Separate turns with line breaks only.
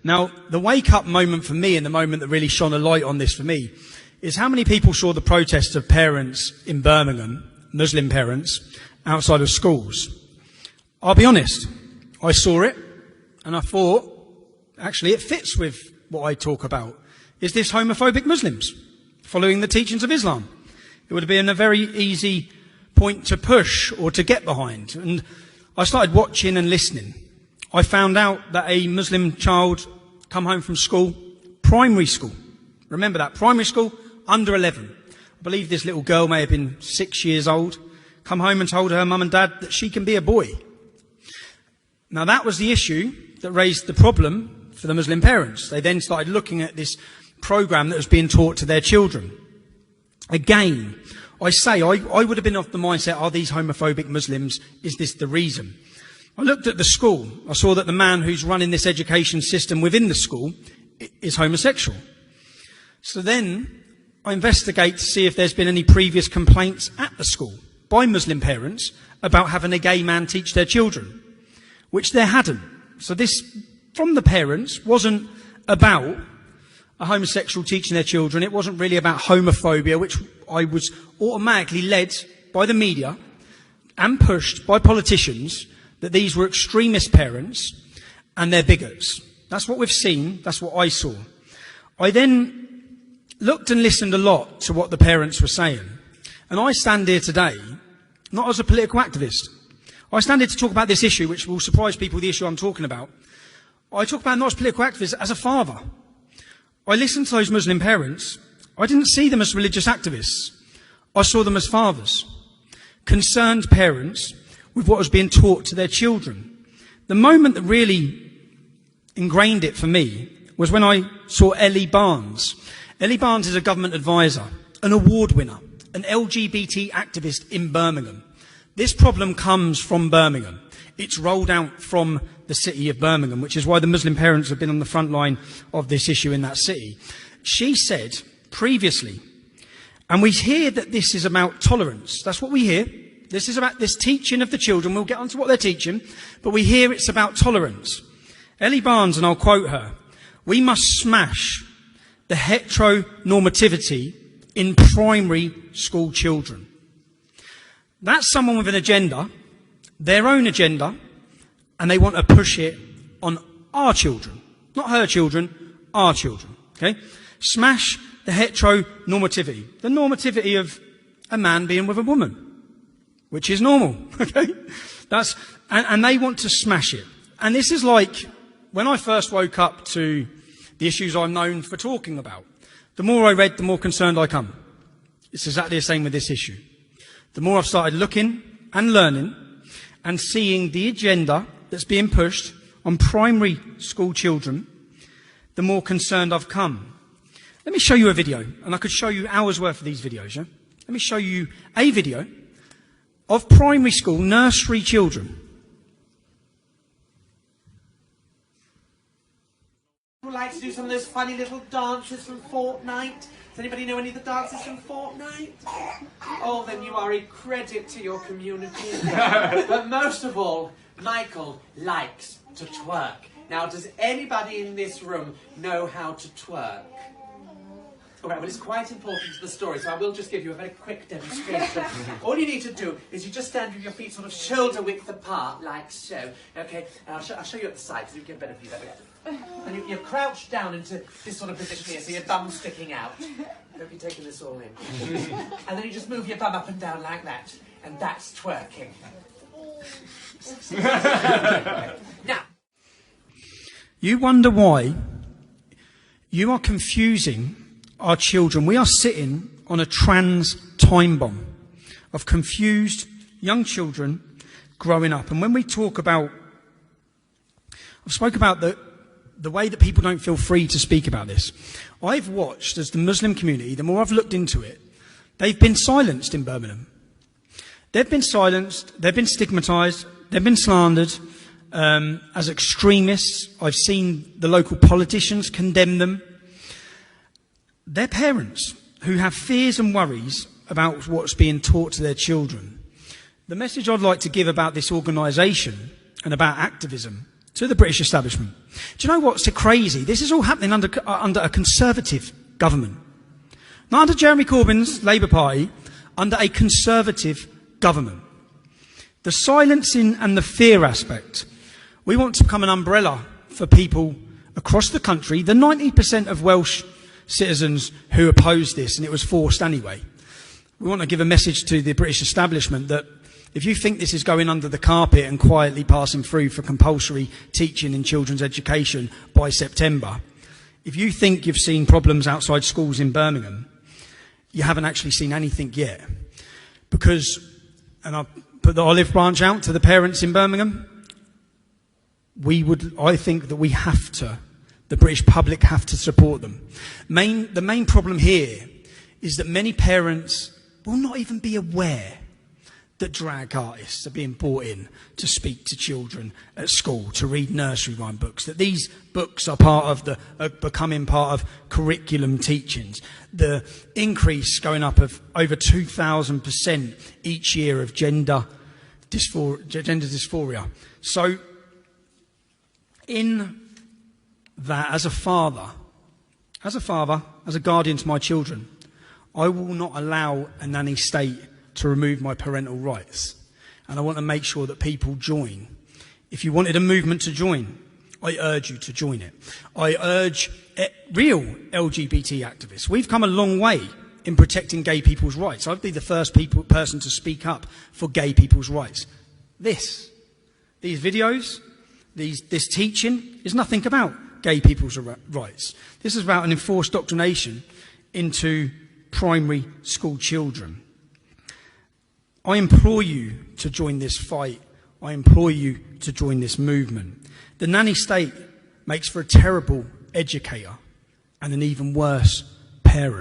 Now, the wake-up moment for me, and the moment that really shone a light on this for me, is how many people saw the protests of parents in Birmingham, Muslim parents, outside of schools. I'll be honest, I saw it, and I thought, actually, it fits with what I talk about. Is this homophobic Muslims following the teachings of Islam? It would have been a very easy point to push or to get behind. And I started watching and listening. I found out that a Muslim child come home from school, primary school. Remember that, primary school, under 11. I believe this little girl may have been 6 years old, come home and told her mum and dad that she can be a boy. Now that was the issue that raised the problem for the Muslim parents. They then started looking at this program that was being taught to their children. Again, I would have been of the mindset, are these homophobic Muslims? Is this the reason? I looked at the school. I saw that the man who's running this education system within the school is homosexual. So then I investigate to see if there's been any previous complaints at the school by Muslim parents about having a gay man teach their children, which there hadn't. So this, from the parents, wasn't about a homosexual teaching their children. It wasn't really about homophobia, which I was automatically led by the media and pushed by politicians that these were extremist parents and they're bigots. That's what we've seen. That's what I saw. I then looked and listened a lot to what the parents were saying. And I stand here today, not as a political activist. I stand here to talk about this issue, which will surprise people, the issue I'm talking about. I talk about it not as a political activist, as a father. I listened to those Muslim parents. I didn't see them as religious activists. I saw them as fathers, concerned parents with what was being taught to their children. The moment that really ingrained it for me was when I saw Ellie Barnes. Ellie Barnes is a government advisor, an award winner, an LGBT activist in Birmingham. This problem comes from Birmingham. It's rolled out from the city of Birmingham, which is why the Muslim parents have been on the front line of this issue in that city. She said previously, and we hear that this is about tolerance. That's what we hear. This is about this teaching of the children. We'll get onto what they're teaching, but we hear it's about tolerance. Ellie Barnes, and I'll quote her, "We must smash the heteronormativity in primary school children." That's someone with an agenda, their own agenda, and they want to push it on our children. Not her children, our children. Okay? Smash the heteronormativity. The normativity of a man being with a woman, which is normal. Okay? And they want to smash it. And this is like when I first woke up to the issues I'm known for talking about. The more I read, the more concerned I come. It's exactly the same with this issue. The more I've started looking and learning and seeing the agenda that's being pushed on primary school children, the more concerned I've come. Let me show you a video, and I could show you hours worth of these videos. Yeah? Let me show you a video of primary school nursery children.
Would like to do some of those funny little dances from Fortnite? Does anybody know any of the dances from Fortnite? Oh, then you are a credit to your community. But most of all, Michael likes to twerk. Now, does anybody in this room know how to twerk? All right, well, it's quite important to the story, so I will just give you a very quick demonstration. All you need to do is you just stand with your feet sort of shoulder width apart, like so. Okay, and I'll show you at the side, so you get a better view that way. And you crouch down into this sort of position here, so your bum's sticking out. Don't be taking this all in. And then you just move your bum up and down like that, and that's twerking. Now,
you wonder why you are confusing our children. We are sitting on a trans time bomb of confused young children growing up. And when we talk about, I've spoke about the way that people don't feel free to speak about this. I've watched as the Muslim community, the more I've looked into it, they've been silenced in Birmingham. They've been silenced, they've been stigmatised, they've been slandered as extremists. I've seen the local politicians condemn them. They're parents who have fears and worries about what's being taught to their children. The message I'd like to give about this organisation and about activism to the British establishment. Do you know what's so crazy? This is all happening under a Conservative government. Not under Jeremy Corbyn's Labour Party, under a Conservative government. The silencing and the fear aspect. We want to become an umbrella for people across the country, the 90% of Welsh citizens who oppose this, and it was forced anyway. We want to give a message to the British establishment that if you think this is going under the carpet and quietly passing through for compulsory teaching in children's education by September, if you think you've seen problems outside schools in Birmingham, you haven't actually seen anything yet. Because, and I'll put the olive branch out to the parents in Birmingham, I think that we have to, the British public have to support them. The main problem here is that many parents will not even be aware that drag artists are being brought in to speak to children at school, to read nursery rhyme books, that these books are becoming part of curriculum teachings. The increase going up of over 2,000% each year of gender dysphoria. So, in that, as a father, as a guardian to my children, I will not allow a nanny state to remove my parental rights. And I want to make sure that people join. If you wanted a movement to join, I urge you to join it. I urge real LGBT activists. We've come a long way in protecting gay people's rights. I'd be the first person to speak up for gay people's rights. These videos, this teaching is nothing about gay people's rights. This is about an enforced indoctrination into primary school children. I implore you to join this fight. I implore you to join this movement. The nanny state makes for a terrible educator and an even worse parent.